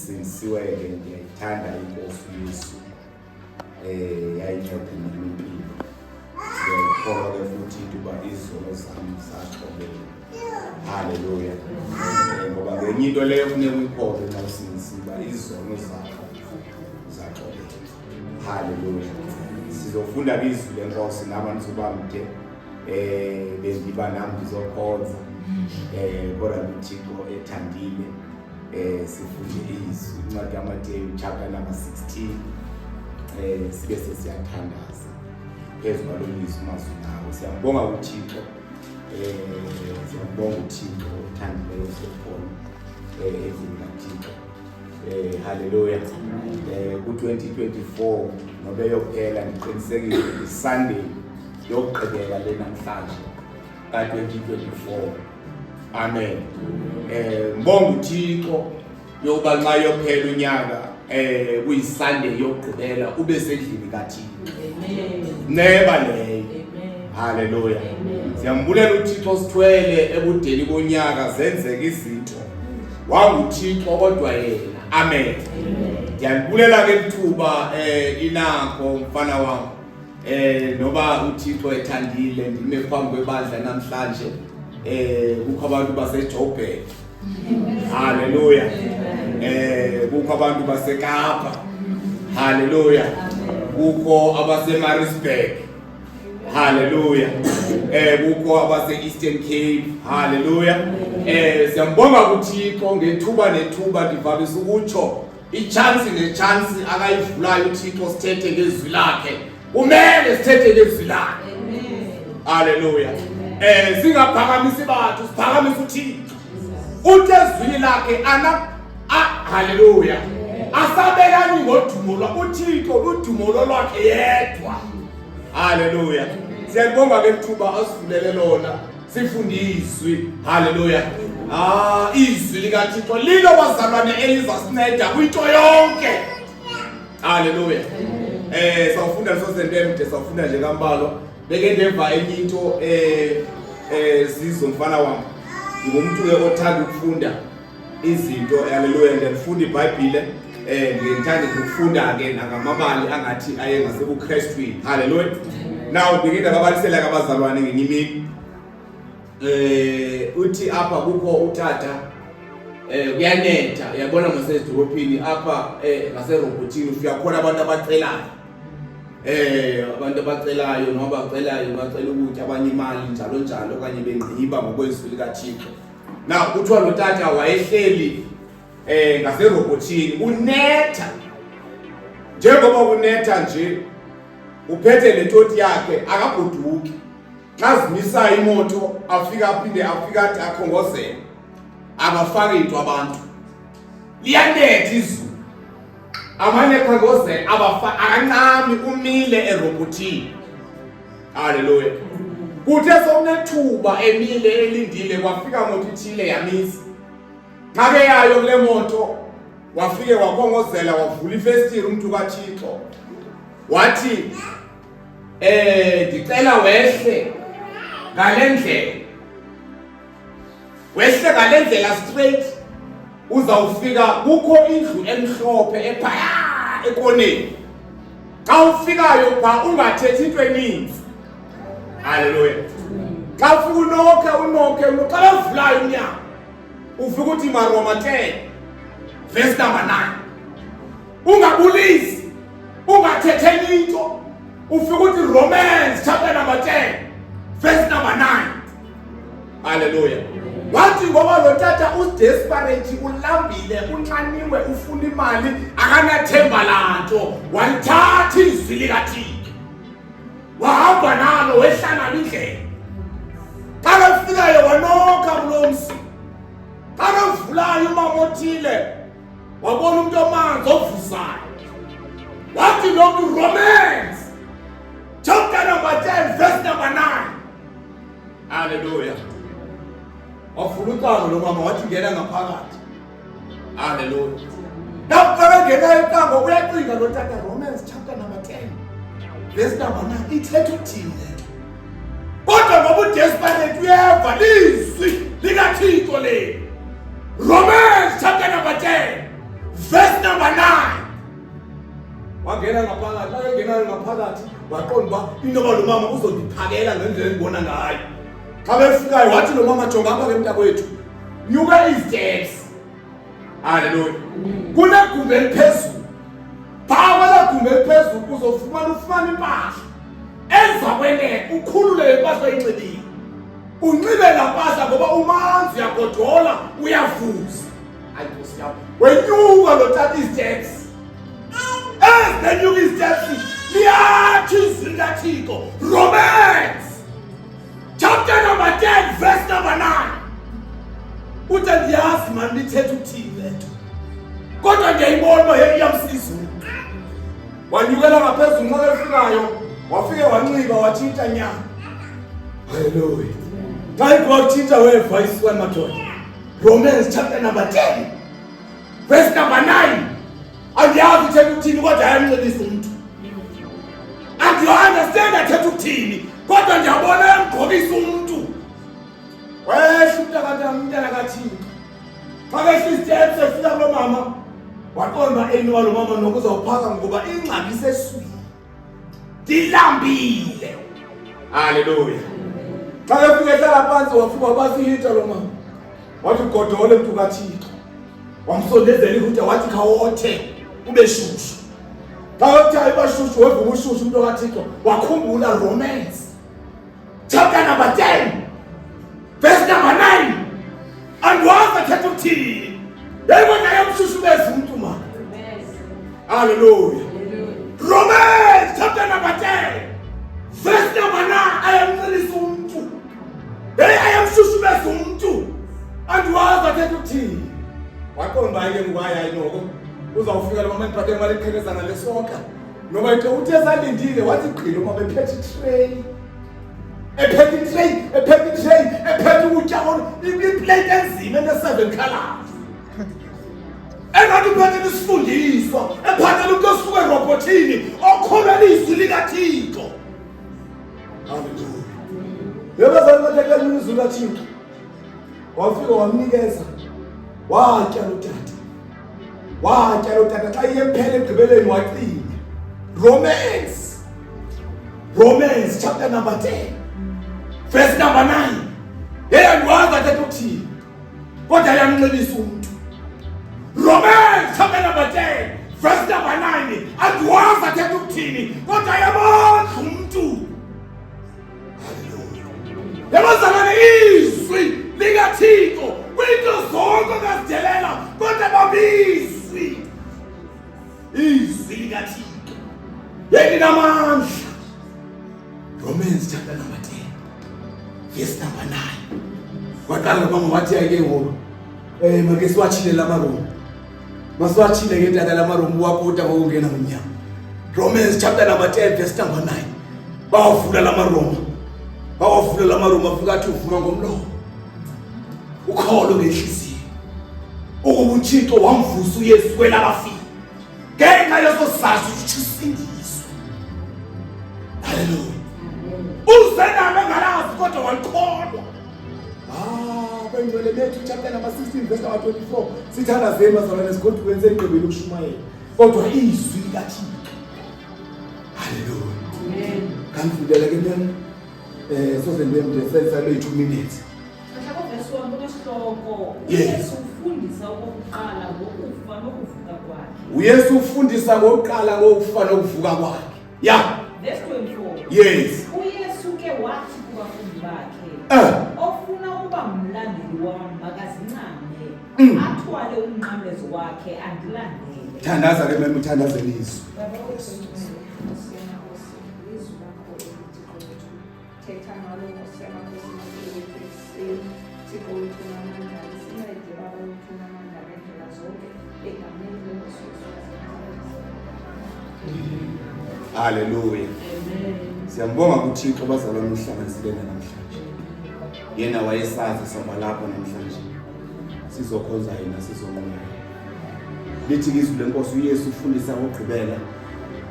Sinsiweke ngiyayithanda inkosi uYesu yayinceda impilo. Ngiyakholwa ke futhi ukuba izono zami zaxoleka. Haleluya. Ngoba ngenye into leyo kufuneka uyikholwe nxa usinisiba izono zakho zaxoleka. Haleluya. Sizofunda izwi lenkosi nabantu bamde bendiba nami ngizokhonza kodwa uThixo ethandile. Sifunde izwi incwadi kaMateyu chapter number 16 sibe sesiyathandaza phezu kwalolizwi mazwi nawo. Siyambonga uThixo siyambonga uThixo othandileyo sokhona ezweni laThixo. Haleluya. Ku-2024 nobe yophela ngiqinisekile iSunday yokuqhubeka le namhlanje ka-2024. Amen. Ngibonga uThixo yokuba nxa yophela unyaka kuyiSunday yokugqibela ube sendlini kaThixo. Amen. Neba leyo. Haleluya. Siyambulela uThixo sithwele ebudeni bonyaka zenzeke izinto. WanguThixo kodwa yena. Amen. Ngiyambulela ke ithuba inakho mfana wami. Noba uThixo ethandile ndime phambi kwebandla namhlanje. Kukho abantu baseJoburg. Haleluya. Kukho abantu baseKapa. Haleluya. Kukho abaseMaritzburg. Haleluya. Kukho abase-Eastern Cape. Haleluya. Siyambonga uThixo ngethuba nethuba ndivabisa ukutsho ichance nechance akayivulayo uThixo sithethe ngezwi lakhe. Kumele sithethe ngezwi lakhe. Haleluya. Singaphakamisi bathu siphakamisa uThixo. Uthi ezwini lakhe haleluya. Asabelani ngodumo uThixo udumo lwakhe yedwa. Haleluya. Siyabonga ke ithuba asivulele lona sifunde izwi. Haleluya. Izwi likaThixo lilo bazalwane elizasinceda kwinto yonke. Haleluya. Sawufunda sosendemde sawufunda nje kambalwa. Beke ndeva enye into sizo mfana wami. Ngumuntu ke othanda ukufunda izinto. Haleluya. Ngiyafunda iBhayibhile. Ngiyithanda ukufunda ke nakamabali angathi ayengasebuKristwini. Haleluya. Now ngikenda babalisela kabazalwane ngenyimini. Uthi apha kukho utata kuyanetha uyabona ngasedorophini apha ngaseRobotini ufika khona abantu abacelayo. Abantu abacelayo noma bacelayo bacela ukuthi abanye imali njalo njalo okanye bengqiba ngokwezwi likaThixo. Now kuthiwa lo tata wayehleli ngaseRobotini unetha. Njengoba unetha nje uphethe le toti yakhe akagoduki. Xa zimisa imoto afika aphinde afika athi akhongozela abafake into abantu. Liyanetha izulu. Amanye khongozela akancami umile eRobotini. Haleluya. Kuthe sokunethuba emile elindile kwafika moto ithile yamisa. Xa ke yayo kule moto wafike wakhongozela wavula ifestiri umuntu kaThixo. Wathi ndicela wehle ngalendlela. Wehle ngalendlela straight uzawufika kukho indlu emhlophe ephaya ekoneni. Xa ufikayo pha ungathethi into eninzi. Haleluya. Xa ufika unoke xa uvulayo umnyango ufika uthi maRoma 10 verse number 9. Ungabulisi ungathethe into ufika uthi Romans chapter number 10 verse number 9. Haleluya. Wathi ngoba lo tata udesperate ulambile unxaniwe ufuna imali akanathemba lanto walithatha izwi likaThixo wahamba nalo wehlala indlela. Xa ufikayo wanoka kulomsi. Xa uvulayo umamothile wabona umuntu amanzi ovuzayo. Wathi lokhu Romans chapter number 10 verse number 9. Haleluya. Wafuna ucango lo mama wathi ngena ngaphakathi. Haleluya. Nakuqala ngena ecango uyacinga lo tata Romans chapter number 10 verse number 9 ithethe uthini. Kodwa ngoba udesperate uyeva lizwi likaThixo le. Romans chapter number 10 verse number 9. Wangena ngaphakathi, wangena ngaphakathi, waqonda uba inoba lo mama uzondiphakela ngendlela engibona ngayo. Xa befikayo wathi lo mama jonga apha ke mntakwethu, nyuka isteps. Hallelujah. Kunegumbi eliphezulu. Phakathi kwegumbi eliphezulu ufumana impahla. Emva kwelele ukhulule impahla oyinxibile. Unxibe la mpahla ngoba umanzi uyagodola uyavuza. Ayinkosi yami. Wenyuka lo thatha isteps. Nenyuka isteps liyathi izwi likaThixo. Romans chapter number 10 verse number 9. Uthi ndiyazi mani lithetha ukuthini lento. Kodwa ngiyayibona uba iyamsiza. Wanyukela ngaphezulu nxa efikayo, wafike wanxiba wathinta nyama. Hallelujah. Xa ikuthinta weva iswa madoda. Romans chapter number 10 verse number 9. Andiyazi ithetha ukuthini kodwa ayamncelisa umuntu. And you understand athetha ukuthini kodwa ndiyabona emgqokisa umuntu. Wehla umntana kaThixo. Xa behla isteps efika lo mama, waqonda eniwa lo mama nokuzawuphaka ngoba ingxaki iseswini. Dilambile. Hallelujah. Xa efika ehlala phansi wafika wabasihita lo mama. Wathi godole mntu kaThixo. Wamsondezela ihuda wathi khawothe ube shushu. Xa uthi ayibashushu weva ubushushu mntu kaThixo wakhumbula Romans chapter number 10 verse number 9. And wazi athetha ukuthini. Yayibona yamshushu beza umuntu mama. Hallelujah. Romans chapter number 10 verse number 9. Ayamncelisa umuntu. Ayamshushu beza umuntu. And wazi athetha ukuthini. Waqonda ayike ngwaya inoko. Uzawufika lo mama iphathe imali eqhelezana lesoka. Noma ithe uthi esalindile wathi qhilo mama ephethe tray. Ephethe ukutya iplate enzima ene7 colors. Engathi uphethe isifundiswa, ephathele umuntu osuke erobotini, okholwa izwi likaThixo. Hallelujah. Yebazali bathekela izwi likaThixo. Wafika wamnikeza. Watya lo tata. Xa iyephela egqibeleni waqina. Romans chapter number 10 verse number 9. Andiwazi athetha ukuthini kodwa ayamncelisa umuntu. Romans chapter number 10 verse number 9. Andiwazi athetha ukuthini kodwa ayamondla umuntu. Hallelujah. Yabazalwane izwi likaThixo kwinto zonke kazidelela kodwa babizwi. Izwi likaThixo yelinamandla. Romans chapter number 10 verse number 9. Waqala mama wathi ayike ngoba make siwachile lamaromo. Masiwachile ke tata lamaromo wakuta ngokungena ngomnyama. Romans chapter number 10 verse number 9. Bawuvula lamaromo afika athi uvuma ngomlomo. Ukholo ngenhliziyo. Ukuba uThixo wamvusa uYesu kwelabafile. Ngenxa yesosizathu usindiswa. Hallelujah. Uzename ngalazi kodwa walikholwa. Bengcwele bethu chapter number 16 verse number 24. Sithanda zema zalwane sigodwa kwenze igqibelo ukushumayela. Kodwa izwi likaThixo. Hallelujah. Amen. Kanifundele ke mina soze ndibe sale 2 minutes. Verse 1 kunehloko. Yes. Ufundisa okokuqala ngokufa nokuvuka kwakhe. uYesu ufundisa ngokuqala ngokufa nokuvuka kwakhe. Yeah. Verse 24. Yes. uYesu ke wathi kubafundi bakhe, ofuna ukuba mlandeli wami makazincame, athwale umnqamlezo wakhe andilandele. Thandaza ke mama uthandazele izwi. Hallelujah. Siyambonga kuThixo bazalwane uhlanganisile namhlanje. Yena wayesazi samalapha namhlanje. Sizokhonza yena sizonqoba. Lithi izwi lenkosi uYesu ufundisa ngokugqibela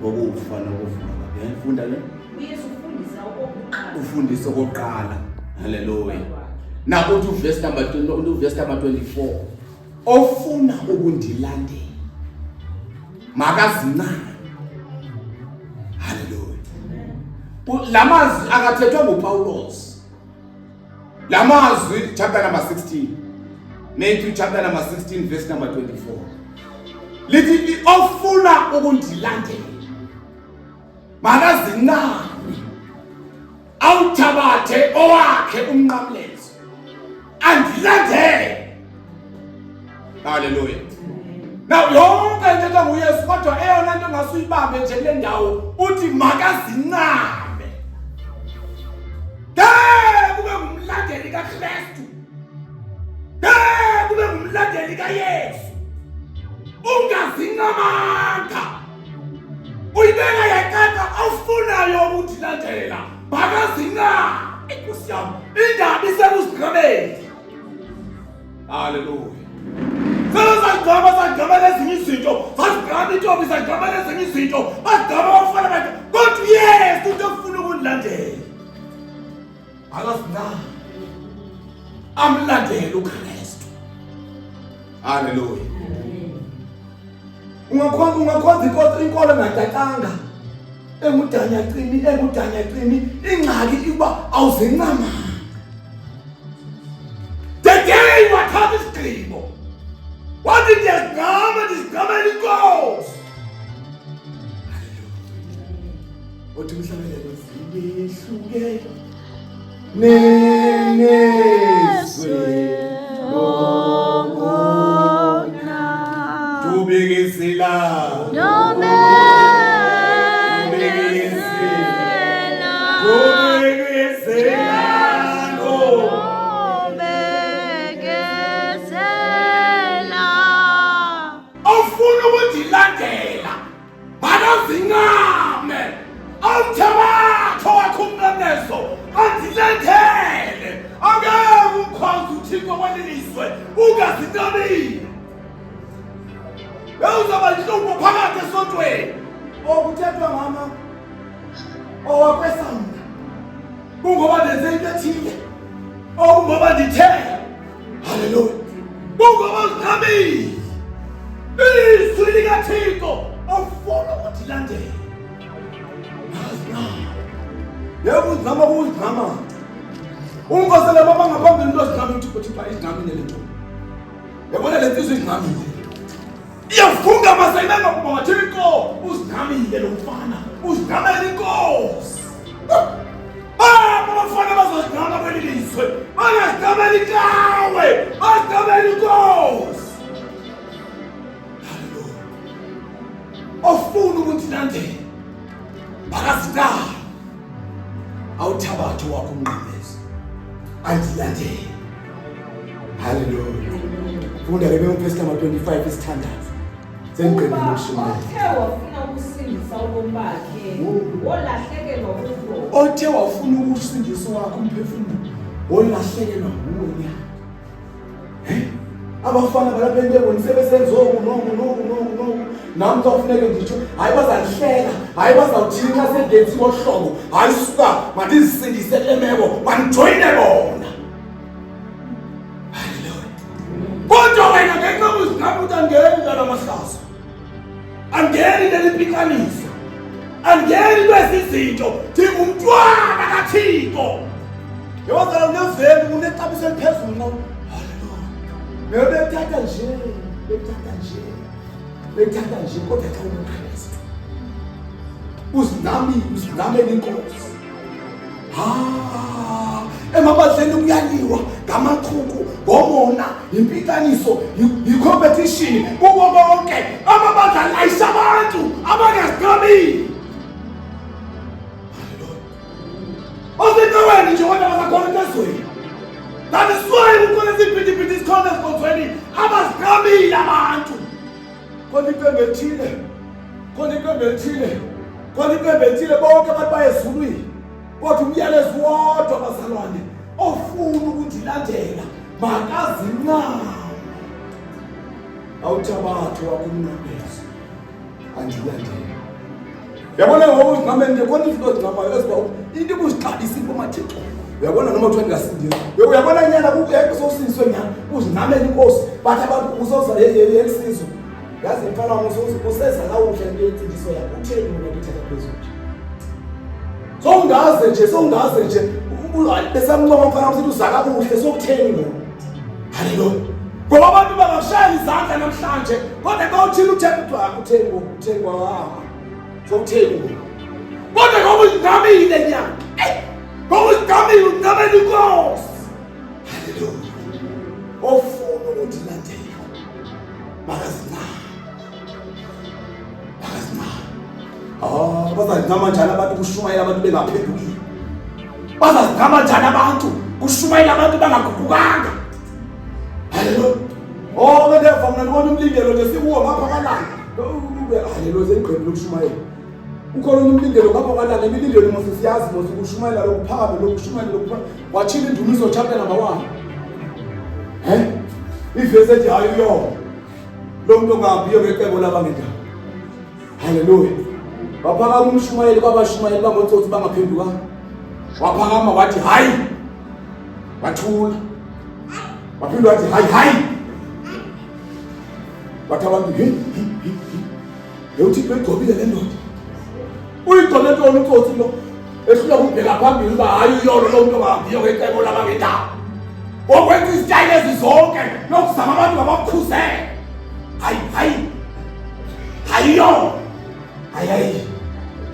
ngokufa nokuvuka. Uyayifunda le? uYesu ufundisa okokuqala. Ufundisa okokuqala. Hallelujah. Na uthi verse number 24. Ofuna ukundilandela. makazincane. Hallelujah. Lamazwi akathethwa nguPawulos. Lamazwi chapter number 16. Matthew chapter number 16 verse number 24. Lithi ofuna ukundilandela makazincane awuthabathe owakhe umnqamlezo andilandele. Hallelujah. Now yonke into nguYesu kodwa eyona nto ngasuyibambe nje kule ndawo uthi makazincane. Kube ngumlandeli kaKristu. Kube ngumlandeli kaYesu. Ungazincamanga. Uyibeka yakaka awufunayo ukudilandela. Makazincane. Inkosi yami indaba isekuzigqibeni. Hallelujah. Sagqaba lezinye izinto, sagqaba intombi, sagqaba lezinye izinto, bagqaba abafana bakhe. Kodwa Yesu into ofuna ukundilandela. Akazincane. Amlandele uKristu. Hallelujah. Ungakhonza inkolo engadakanga. Engudanya cimi, ingxaki iba awuzincama. The day wathatha isigqibo. Wathi ndiyazigqama inkosi. Othi umhlabelelo zibehluke neneswe tubekisela zingame awuthabatho wakhumnanezo andilandele angeke umkhonzi uThixo kweliliswe ungazinqabile. Uzaba inhlungu phakathi esontweni okuthethwa ngama owakwesamla kungoba lenze into ethile okungoba ndithe haleluya kungoba zinqabile izwi likaThixo awufuna ukudilandela. Yebo uzama ungosele baba ngaphambili into ozigqama uthi izigqamile le nto. Yabona le nsizwe izigqamile. Iyafunga masayibanga kuba wathi inkosi uzigqamile lo mfana uzigqamela inkosi. Abafana bazozigqama kwelilizwe bangazigqamela inkawe bazigqamela inkosi. Ofuna ukundilandela makazincane awuthabathe wakho umnqamlezo andilandele. Hallelujah. Funda ke verse number 25 isithandazo senqemeni lokushumela. Othe wafuna ukusindisa wakho umphefumulo olahlekelwa nguwe. Abafana balapha entebeni sebesenza oku nami kufanele ngitsho hayi bazalihleka hayi bazawuthina sedensi bohlobo hayi suka mandizisindise lemeko mandijoyine bona. Hallelujah. Kodwa wena ngenxa uzigqama ukuthi angeni ngalamahlazo angeni leliphikaniso angeni lwezizinto thingumntwana kaThixo. Yozala uneveni unexabiso eliphezulu ngawo. Bethatha nje kodwa xa unoKristu uzinamele inkosi. Emabadleni kuyaliwa ngamaqhuku ngomona impikaniso i-competition kubo bonke amabadla layisha abantu abangazigqamile. Ozinqaweni nje kodwa basakhona ezweni. That is why we call it this cornerstone abazigqamile abantu. Khona iqembu ethile bonke abantu bayezulwini. Kodwa umyalezo wodwa bazalwane ofuna ukundilandela makazincame awuthabathe wakho umnqamlezo andilandele. Yabona ngoba uzigqameni nje khona izinto ozigqamayo eziba into ibuzixabisa impoma Thixo. Uyabona noma kuthiwa ngasindiswa. Uyabona nyana kukho sosindiswe nyana uzinamela inkosi bathi abantu usoza yelisizwe. yazi mfana wami useza la uhle ngezindiso yakho utheni mina ngithatha phezulu songaze nje besamncoma mfana wami sithi uzaka kuhle sokutheni ngoba haleluya ngoba abantu bangashaya izandla namhlanje kodwa kawuthini utheni sokutheni ngoba kodwa ngoba ungamile nyanga ngoba ungamile inkosi haleluya ofuna ukulandela bakazincane bazazincama njani abantu kushumayela abantu bengaphendukile bazazincama njani abantu kushumayela abantu bangagugukanga haleluya ngedeva mna ndibona umlindelo nje sikuwo ngapha kalanga haleluya sengigqibile ukushumayela ukhona umlindelo ngapha kalanga imilindelo mose siyazi mose ukushumayela lokuphakame lokushumayela lokuphakame watshila indumiso chapter number 1 ivesi ethi hayi yo lo muntu ongabiyo ngecebo labangedala haleluya waphakama umshumayeli kwabashumayeli bangotsotsi bangaphendukanga waphakama wathi hayi wathula waphinda wathi hayi bathi abantu uThixo egcobile le ndoda uyigcone ntoni utsotsi lo ehlula ukubheka phambili uba hayi uyolo lo muntu ongabiyo ngecebo labangedala okwenza izitayile ezizonke nokuzama abantu ngabakukhuzela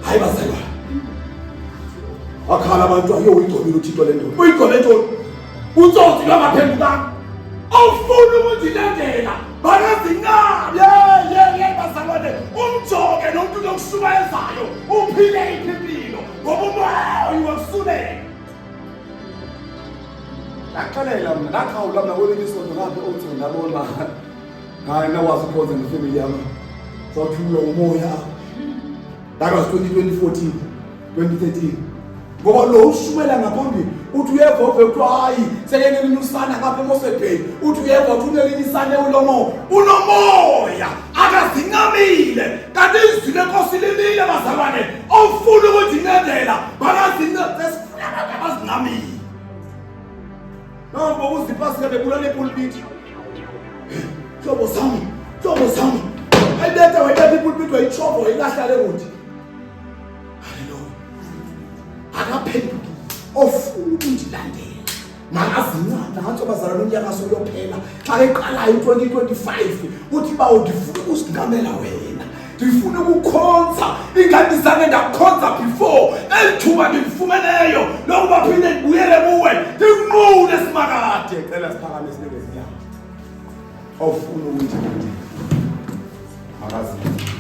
hayi bazalwa akhala abantu ayo uyigcobile uThixo le ndoda uyigcone ntoni utsotsi lwangaphendukanga awufuni ukuzilandela banazinqabi bazalwane umjoke nomuntu lokushumayezayo uphile impilo ngoba umoya uyakusulela ngaxelela mina ngakhawula mina kwelinye isonto ngapha othi ngabona hayi nawazi uphonze ngefamily yami sothulwa umoya that was 2014 2013 ngoba lo ushumela ngaphambili uthi uyeva kuthiwa hayi seyenelini usana ngapha eMosebheni uthi uyeva uthi unelini isana ulomo unomoya akazinqamile kanti izwi lenkosi lilile bazalwane awufuni ukuzincedela bakazinqamile nabo uzipasika bebulala epulpit hlobo sami ayibethe wayibethe ipulpit wayichova wayilahla lekuthi haleluya akaphenduki ofuna ukuzilandela makazincane ngathi bazalwane unyaka soyophela xa eqalayo 2025 uthi bawudifuna ukusingamela wena ndifuna ukukhonza ingadi zami ndakhonza before elithuba ngilifumeneyo lokuba phinde ndibuyele kuwe ndinqule simakade cela siphakame sineke zinyama ofuna ukuzilandela makazincane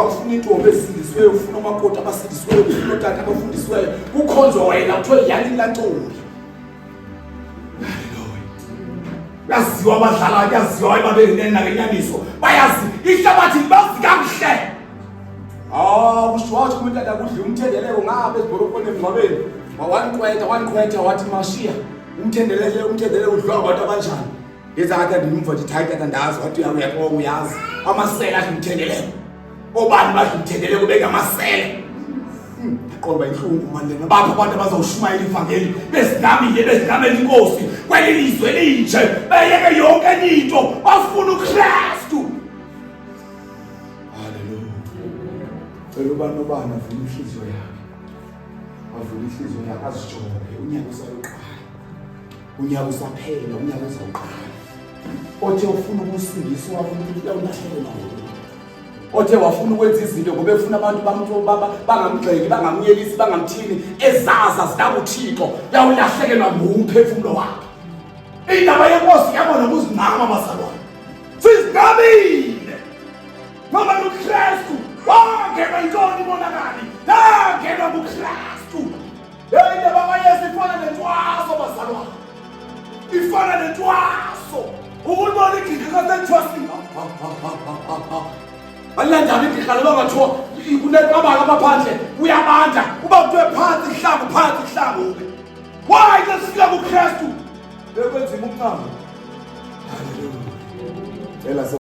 ufuna intombi esindisiweyo ufuna umakoti abasindisiweyo ufuna otata abafundisiweyo kukhonzwa wena kuthiwe yani laa ntombi yaziwa abadlalayo yaziwa ababengeneni nakenyaniso bayazi ihlabathi bazi kakuhle kusho wathi umuntu ade kudle umthendeleko ngapha ezibhorofoni emngcwabeni wanqwetha wathi mashiya umthendeleko udliwa abantu abanjani yenza ngathi andimva nje thayi ndazi wathi uyazi amasela athi umthendeleko obani badla umthendeleko bengamasela qoba inhlungu mandela bapha abantu abazawushumayela ivangeli bezingamela inkosi kwelilizwe linje beyeke yonke enye into bafuna uKristu haleluya cela ubani nobani avule inhliziyo yakhe azijonge unyaka usaqala unyaka usaphela unyaka uzawuqala othe ufuna ukusindiswa wafuna ukuthi uyawulahlekelwa othe wafuna ukwenza izinto ngoba efuna abantu bangamgxeki bangamyelisi bangamthini ezaza zikabuthixo uyawulahlekelwa ngumphefumulo wakhe indaba yenkosi yabona ukuzinqama bazalwane sizinqabile ngoba uKristu wangenwa yintoni ibonakali yangenwa nguKristu indaba kaYesu ifana nentwaso bazalwane ifana nentwaso ukubona igigika sentwasini alandana igigala bangathiwa kunekabala abaphandle uyabanda uba kuthiwe phansi ihlangu why sesifika kuKristu bekwenzima ukuqamba haleluya